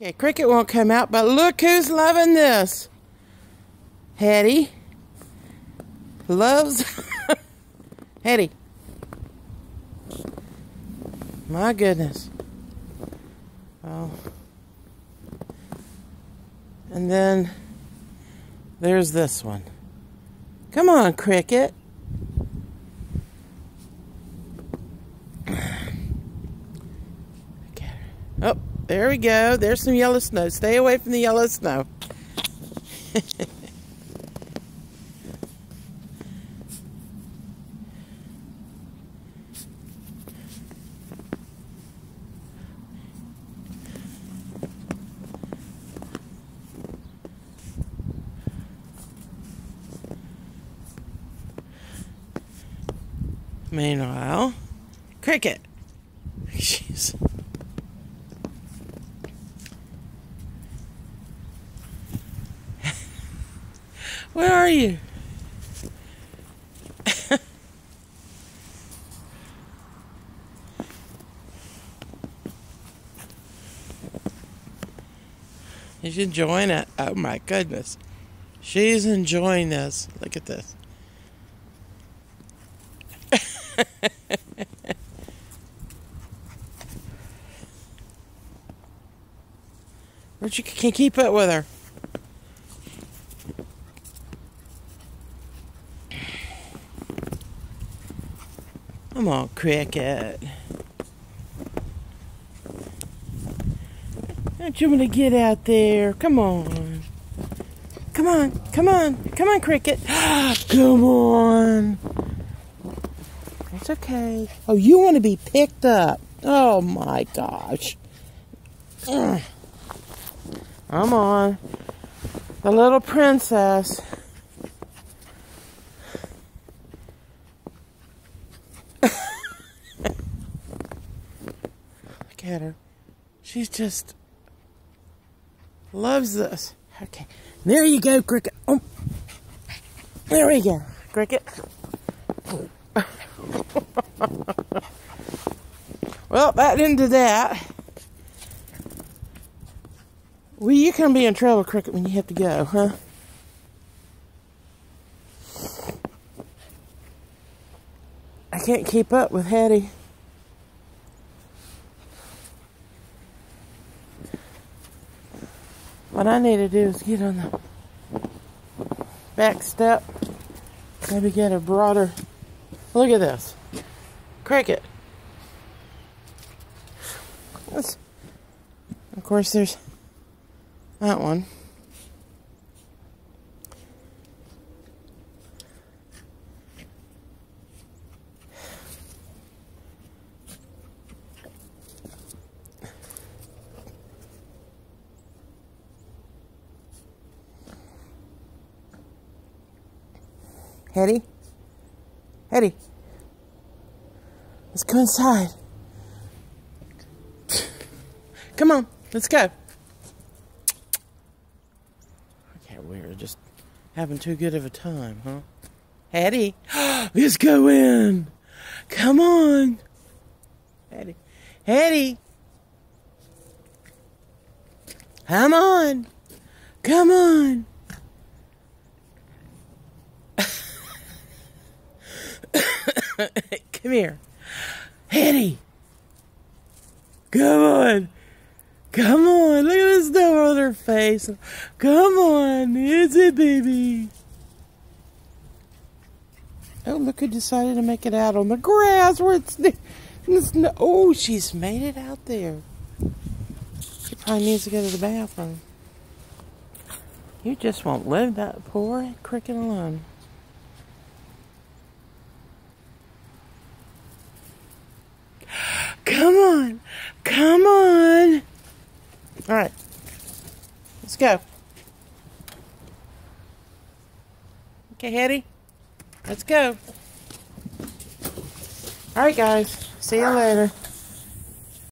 Okay, Cricket won't come out, but look who's loving this. Hetty loves Hetty. My goodness. Oh. And then there's this one. Come on, Cricket. Oh, there we go. There's some yellow snow. Stay away from the yellow snow. Meanwhile, Cricket. Jeez. Where are you? She's enjoying it. Oh my goodness. She's enjoying this. Look at this. But you can keep up with her. Come on, Cricket. Don't you want to get out there? Come on. Come on, come on. Come on, Cricket. Come on. It's okay. Oh, you want to be picked up. Oh, my gosh. Come on. The little princess. Look at her. She's just loves this. Okay. There you go, Cricket. Oh. There we go, Cricket. Well, that ended that. Well, you can be in trouble, Cricket, when you have to go, huh? I can't keep up with Hetty. What I need to do is get on the back step. Maybe get a broader... Look at this. Cricket. Of course, there's that one. Hetty? Hetty? Let's go inside. Come on, let's go. Okay, we're just having too good of a time, huh? Hetty, let's go in. Come on. Hetty. Hetty. Come on. Come on. Come here. Hetty. Come on. Come on. Look at the snow on her face. Come on. It's it, baby. Oh, look who decided to make it out on the grass where it's snow. Oh, she's made it out there. She probably needs to go to the bathroom. You just won't leave that poor Cricket alone. Come on. Come on. All right. Let's go. Okay, Hetty. Let's go. All right, guys. See you later.